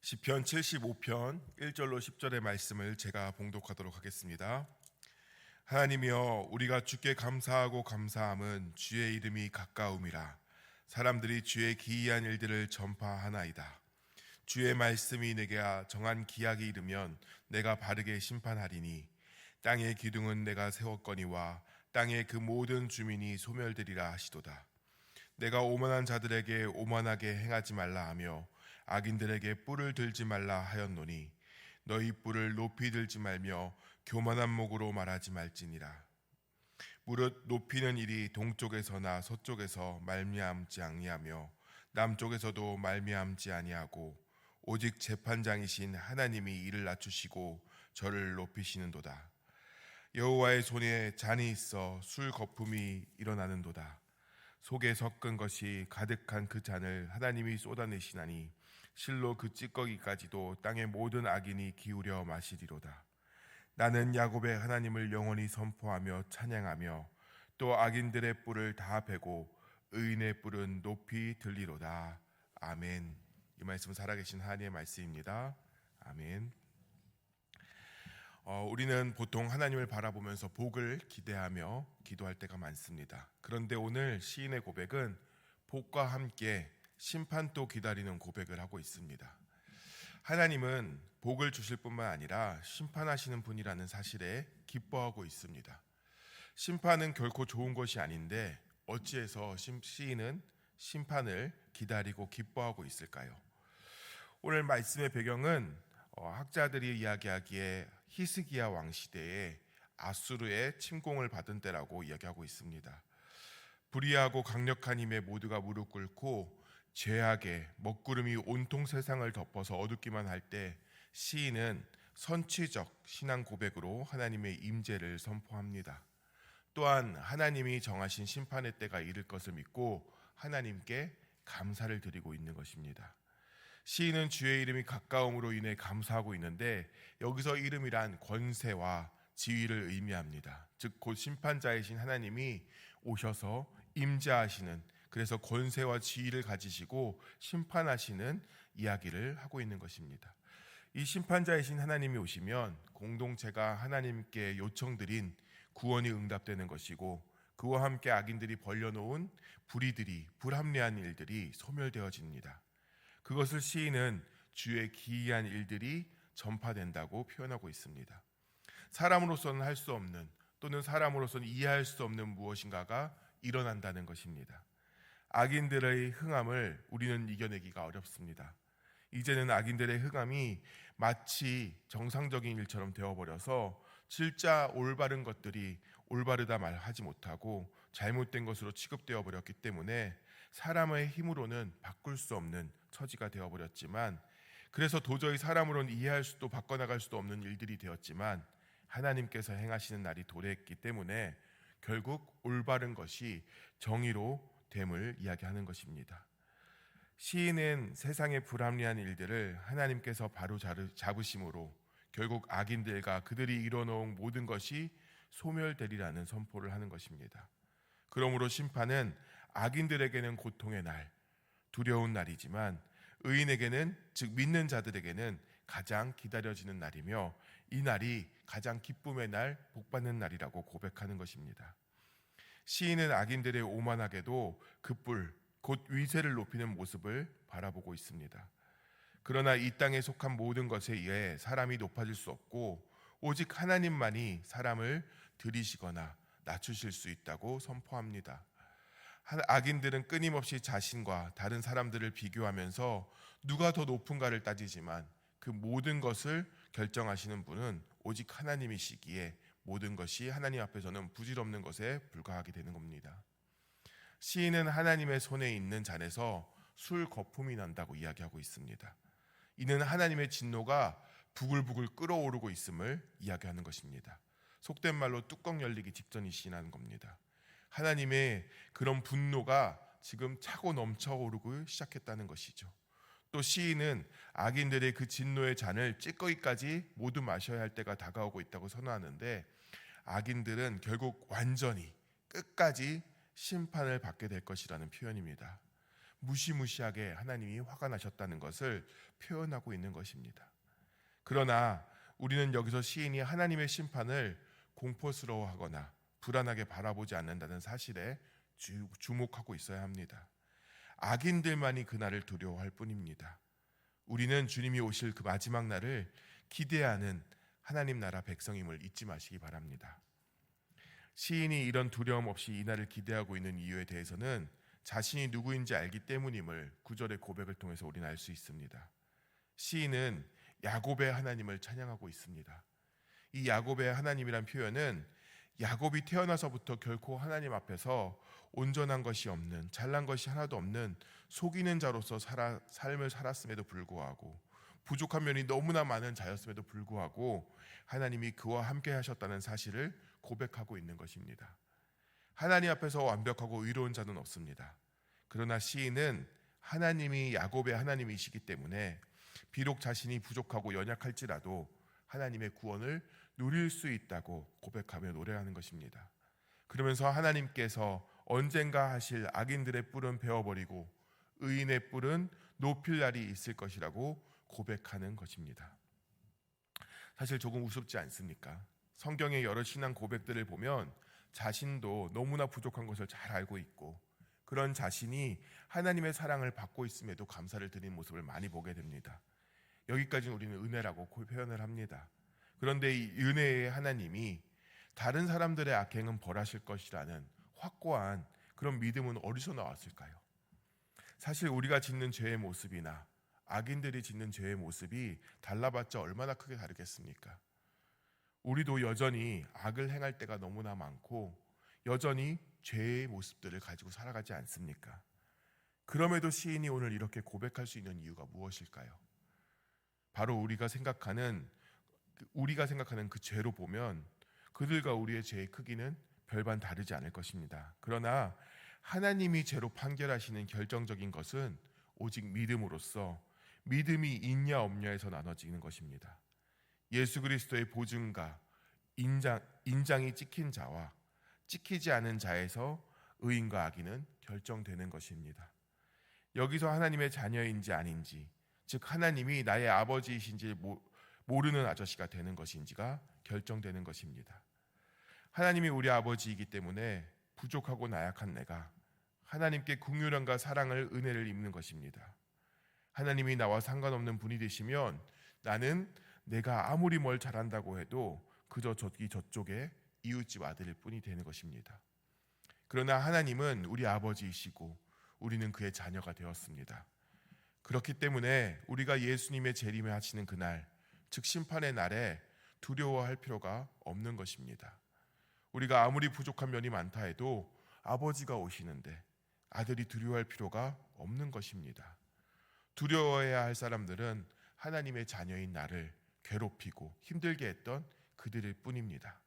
시편 75편 1절로 10절의 말씀을 제가 봉독하도록 하겠습니다. 하나님이여, 우리가 주께 감사하고 감사함은 주의 이름이 가까움이라. 사람들이 주의 기이한 일들을 전파하나이다. 주의 말씀이 내게 정한 기약이 이르면 내가 바르게 심판하리니, 땅의 기둥은 내가 세웠거니와 땅의 그 모든 주민이 소멸되리라 하시도다. 내가 오만한 자들에게 오만하게 행하지 말라 하며 악인들에게 뿔을 들지 말라 하였노니, 너희 뿔을 높이 들지 말며 교만한 목으로 말하지 말지니라. 무릇 높이는 일이 동쪽에서나 서쪽에서 말미암지 아니하며 남쪽에서도 말미암지 아니하고, 오직 재판장이신 하나님이 이를 낮추시고 저를 높이시는도다. 여호와의 손에 잔이 있어 술 거품이 일어나는도다. 속에 섞은 것이 가득한 그 잔을 하나님이 쏟아내시나니, 실로 그 찌꺼기까지도 땅의 모든 악인이 기울여 마시리로다. 나는 야곱의 하나님을 영원히 선포하며 찬양하며 또 악인들의 뿔을 다 베고 의인의 뿔은 높이 들리로다. 아멘. 이 말씀은 살아계신 하나님의 말씀입니다. 아멘. 우리는 보통 하나님을 바라보면서 복을 기대하며 기도할 때가 많습니다. 그런데 오늘 시인의 고백은 복과 함께 심판도 기다리는 고백을 하고 있습니다. 하나님은 복을 주실 뿐만 아니라 심판하시는 분이라는 사실에 기뻐하고 있습니다. 심판은 결코 좋은 것이 아닌데 어찌해서 시인은 심판을 기다리고 기뻐하고 있을까요? 오늘 말씀의 배경은 학자들이 이야기하기에 히스기야 왕 시대에 아수르의 침공을 받은 때라고 이야기하고 있습니다. 불의하고 강력한 힘에 모두가 무릎 꿇고 죄악의 먹구름이 온통 세상을 덮어서 어둡기만 할 때 시인은 선취적 신앙 고백으로 하나님의 임재를 선포합니다. 또한 하나님이 정하신 심판의 때가 이를 것을 믿고 하나님께 감사를 드리고 있는 것입니다. 시인은 주의 이름이 가까움으로 인해 감사하고 있는데, 여기서 이름이란 권세와 지위를 의미합니다. 즉 곧 심판자이신 하나님이 오셔서 임재하시는, 그래서 권세와 지위를 가지시고 심판하시는 이야기를 하고 있는 것입니다. 이 심판자이신 하나님이 오시면 공동체가 하나님께 요청드린 구원이 응답되는 것이고, 그와 함께 악인들이 벌려놓은 불의들이, 불합리한 일들이 소멸되어집니다. 그것을 시인은 주의 기이한 일들이 전파된다고 표현하고 있습니다. 사람으로서는 할 수 없는, 또는 사람으로서는 이해할 수 없는 무엇인가가 일어난다는 것입니다. 악인들의 흥함을 우리는 이겨내기가 어렵습니다. 이제는 악인들의 흥함이 마치 정상적인 일처럼 되어버려서 진짜 올바른 것들이 올바르다 말하지 못하고 잘못된 것으로 취급되어 버렸기 때문에 사람의 힘으로는 바꿀 수 없는 처지가 되어버렸지만, 그래서 도저히 사람으로는 이해할 수도 바꿔나갈 수도 없는 일들이 되었지만, 하나님께서 행하시는 날이 도래했기 때문에 결국 올바른 것이 정의로 됨을 이야기하는 것입니다. 시인은 세상의 불합리한 일들을 하나님께서 바로 잡으심으로 결국 악인들과 그들이 이뤄놓은 모든 것이 소멸되리라는 선포를 하는 것입니다. 그러므로 심판은 악인들에게는 고통의 날, 두려운 날이지만 의인에게는, 즉 믿는 자들에게는 가장 기다려지는 날이며, 이 날이 가장 기쁨의 날, 복받는 날이라고 고백하는 것입니다. 시인은 악인들의 오만하게도 그 뿔, 곧 위세를 높이는 모습을 바라보고 있습니다. 그러나 이 땅에 속한 모든 것에 의해 사람이 높아질 수 없고, 오직 하나님만이 사람을 들이시거나 낮추실 수 있다고 선포합니다. 악인들은 끊임없이 자신과 다른 사람들을 비교하면서 누가 더 높은가를 따지지만, 그 모든 것을 결정하시는 분은 오직 하나님이시기에 모든 것이 하나님 앞에서는 부질없는 것에 불과하게 되는 겁니다. 시인은 하나님의 손에 있는 잔에서 술 거품이 난다고 이야기하고 있습니다. 이는 하나님의 진노가 부글부글 끓어오르고 있음을 이야기하는 것입니다. 속된 말로 뚜껑 열리기 직전이시라는 겁니다. 하나님의 그런 분노가 지금 차고 넘쳐오르고 시작했다는 것이죠. 또 시인은 악인들의 그 진노의 잔을 찌꺼기까지 모두 마셔야 할 때가 다가오고 있다고 선언하는데, 악인들은 결국 완전히 끝까지 심판을 받게 될 것이라는 표현입니다. 무시무시하게 하나님이 화가 나셨다는 것을 표현하고 있는 것입니다. 그러나 우리는 여기서 시인이 하나님의 심판을 공포스러워하거나 불안하게 바라보지 않는다는 사실에 주목하고 있어야 합니다. 악인들만이 그날을 두려워할 뿐입니다. 우리는 주님이 오실 그 마지막 날을 기대하는 하나님 나라 백성임을 잊지 마시기 바랍니다. 시인이 이런 두려움 없이 이 날을 기대하고 있는 이유에 대해서는 자신이 누구인지 알기 때문임을 9절의 고백을 통해서 우리는 알 수 있습니다. 시인은 야곱의 하나님을 찬양하고 있습니다. 이 야곱의 하나님이란 표현은 야곱이 태어나서부터 결코 하나님 앞에서 온전한 것이 없는, 잘난 것이 하나도 없는 속이는 자로서 삶을 살았음에도 불구하고, 부족한 면이 너무나 많은 자였음에도 불구하고 하나님이 그와 함께 하셨다는 사실을 고백하고 있는 것입니다. 하나님 앞에서 완벽하고 의로운 자는 없습니다. 그러나 시인은 하나님이 야곱의 하나님이시기 때문에 비록 자신이 부족하고 연약할지라도 하나님의 구원을 누릴 수 있다고 고백하며 노래하는 것입니다. 그러면서 하나님께서 언젠가 하실 악인들의 뿔은 베어버리고 의인의 뿔은 높일 날이 있을 것이라고 고백하는 것입니다. 사실 조금 우습지 않습니까? 성경의 여러 신앙 고백들을 보면 자신도 너무나 부족한 것을 잘 알고 있고 그런 자신이 하나님의 사랑을 받고 있음에도 감사를 드리는 모습을 많이 보게 됩니다. 여기까지는 우리는 은혜라고 표현을 합니다. 그런데 이 은혜의 하나님이 다른 사람들의 악행은 벌하실 것이라는 확고한 그런 믿음은 어디서 나왔을까요? 사실 우리가 짓는 죄의 모습이나 악인들이 짓는 죄의 모습이 달라봤자 얼마나 크게 다르겠습니까? 우리도 여전히 악을 행할 때가 너무나 많고 여전히 죄의 모습들을 가지고 살아가지 않습니까? 그럼에도 시인이 오늘 이렇게 고백할 수 있는 이유가 무엇일까요? 바로 우리가 생각하는 그 죄로 보면 그들과 우리의 죄의 크기는 별반 다르지 않을 것입니다. 그러나 하나님이 죄로 판결하시는 결정적인 것은 오직 믿음으로써 믿음이 있냐 없냐에서 나눠지는 것입니다. 예수 그리스도의 보증과 인장이 찍힌 자와 찍히지 않은 자에서 의인과 악인은 결정되는 것입니다. 여기서 하나님의 자녀인지 아닌지, 즉 하나님이 나의 아버지이신지 모르는 아저씨가 되는 것인지가 결정되는 것입니다. 하나님이 우리 아버지이기 때문에 부족하고 나약한 내가 하나님께 긍휼함과 사랑을, 은혜를 입는 것입니다. 하나님이 나와 상관없는 분이 되시면 나는 내가 아무리 뭘 잘한다고 해도 그저 저쪽에 이웃집 아들일 뿐이 되는 것입니다. 그러나 하나님은 우리 아버지이시고 우리는 그의 자녀가 되었습니다. 그렇기 때문에 우리가 예수님의 재림에 하시는 그날, 즉 심판의 날에 두려워할 필요가 없는 것입니다. 우리가 아무리 부족한 면이 많다 해도 아버지가 오시는데 아들이 두려워할 필요가 없는 것입니다. 두려워해야 할 사람들은 하나님의 자녀인 나를 괴롭히고 힘들게 했던 그들일 뿐입니다.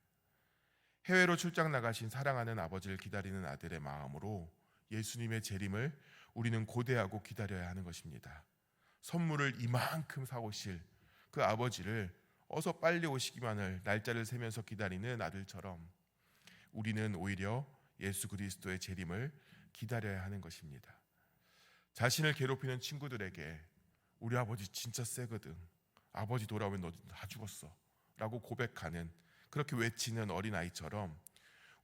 해외로 출장 나가신 사랑하는 아버지를 기다리는 아들의 마음으로 예수님의 재림을 우리는 고대하고 기다려야 하는 것입니다. 선물을 이만큼 사오실 그 아버지를 어서 빨리 오시기만을 날짜를 세면서 기다리는 아들처럼 우리는 오히려 예수 그리스도의 재림을 기다려야 하는 것입니다. 자신을 괴롭히는 친구들에게 우리 아버지 진짜 세거든, 아버지 돌아오면 너 다 죽었어 라고 고백하는, 그렇게 외치는 어린아이처럼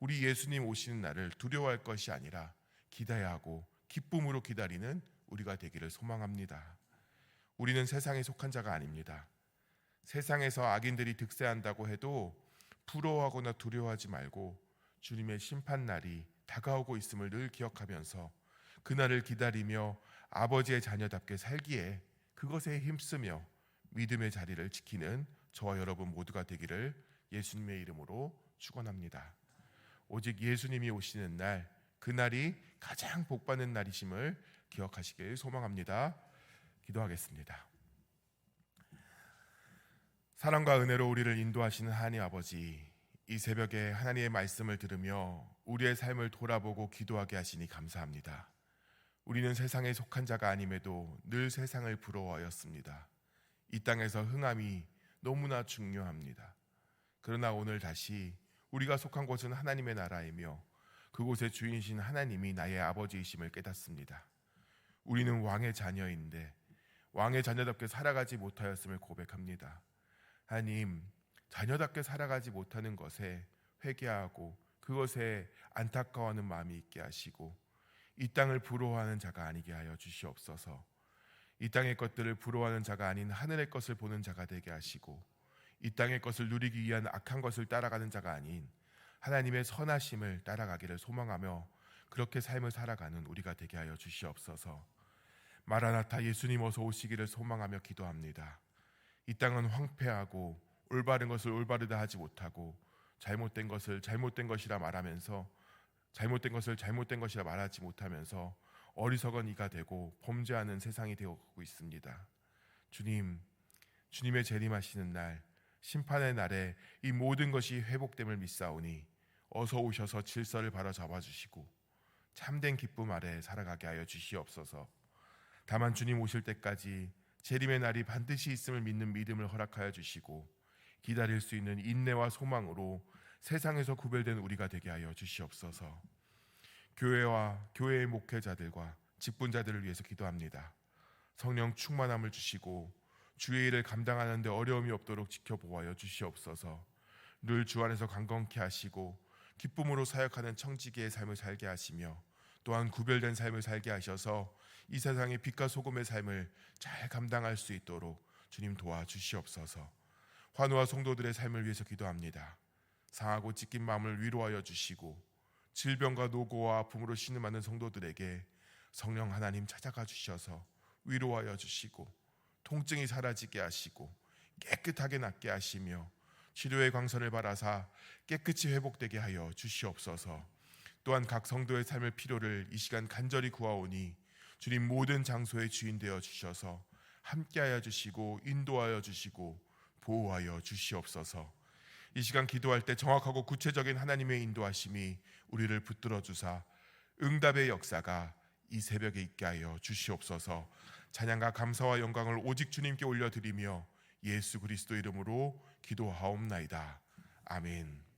우리 예수님 오시는 날을 두려워할 것이 아니라 기대하고 기쁨으로 기다리는 우리가 되기를 소망합니다. 우리는 세상에 속한 자가 아닙니다. 세상에서 악인들이 득세한다고 해도 부러워하거나 두려워하지 말고 주님의 심판날이 다가오고 있음을 늘 기억하면서 그날을 기다리며 아버지의 자녀답게 살기에 그것에 힘쓰며 믿음의 자리를 지키는 저와 여러분 모두가 되기를 예수님의 이름으로 축원합니다. 오직 예수님이 오시는 날, 그날이 가장 복받는 날이심을 기억하시길 소망합니다. 기도하겠습니다. 사랑과 은혜로 우리를 인도하시는 하나님 아버지, 이 새벽에 하나님의 말씀을 들으며 우리의 삶을 돌아보고 기도하게 하시니 감사합니다. 우리는 세상에 속한 자가 아님에도 늘 세상을 부러워하였습니다. 이 땅에서 흥함이 너무나 중요합니다. 그러나 오늘 다시 우리가 속한 곳은 하나님의 나라이며 그곳의 주인이신 하나님이 나의 아버지이심을 깨닫습니다. 우리는 왕의 자녀인데 왕의 자녀답게 살아가지 못하였음을 고백합니다. 하나님, 자녀답게 살아가지 못하는 것에 회개하고 그것에 안타까워하는 마음이 있게 하시고 이 땅을 부러워하는 자가 아니게 하여 주시옵소서. 이 땅의 것들을 부러워하는 자가 아닌 하늘의 것을 보는 자가 되게 하시고 이 땅의 것을 누리기 위한 악한 것을 따라가는 자가 아닌 하나님의 선하심을 따라가기를 소망하며 그렇게 삶을 살아가는 우리가 되게 하여 주시옵소서. 마라나타, 예수님 어서 오시기를 소망하며 기도합니다. 이 땅은 황폐하고 올바른 것을 올바르다 하지 못하고 잘못된 것을 잘못된 것이라 말하면서 잘못된 것을 잘못된 것이라 말하지 못하면서 어리석은 이가 되고 범죄하는 세상이 되고 있습니다. 주님, 주님의 재림하시는 날, 심판의 날에 이 모든 것이 회복됨을 믿사오니 어서 오셔서 질서를 바로잡아 주시고 참된 기쁨 아래 살아가게 하여 주시옵소서. 다만 주님 오실 때까지 재림의 날이 반드시 있음을 믿는 믿음을 허락하여 주시고 기다릴 수 있는 인내와 소망으로 세상에서 구별된 우리가 되게 하여 주시옵소서. 교회와 교회의 목회자들과 직분자들을 위해서 기도합니다. 성령 충만함을 주시고 주의 일을 감당하는 데 어려움이 없도록 지켜보아여 주시옵소서. 늘 주 안에서 강건케 하시고 기쁨으로 사역하는 청지기의 삶을 살게 하시며 또한 구별된 삶을 살게 하셔서 이 세상의 빛과 소금의 삶을 잘 감당할 수 있도록 주님 도와주시옵소서. 환우와 성도들의 삶을 위해서 기도합니다. 상하고 찢긴 마음을 위로하여 주시고 질병과 노고와 아픔으로 신음하는 성도들에게 성령 하나님 찾아가 주셔서 위로하여 주시고 통증이 사라지게 하시고 깨끗하게 낫게 하시며 치료의 광선을 바라사 깨끗이 회복되게 하여 주시옵소서. 또한 각 성도의 삶의 필요를 이 시간 간절히 구하오니 주님 모든 장소의 주인 되어 주셔서 함께하여 주시고 인도하여 주시고 보호하여 주시옵소서. 이 시간 기도할 때 정확하고 구체적인 하나님의 인도하심이 우리를 붙들어 주사 응답의 역사가 이 새벽에 있게 하여 주시옵소서. 찬양과 감사와 영광을 오직 주님께 올려드리며 예수 그리스도 이름으로 기도하옵나이다. 아멘.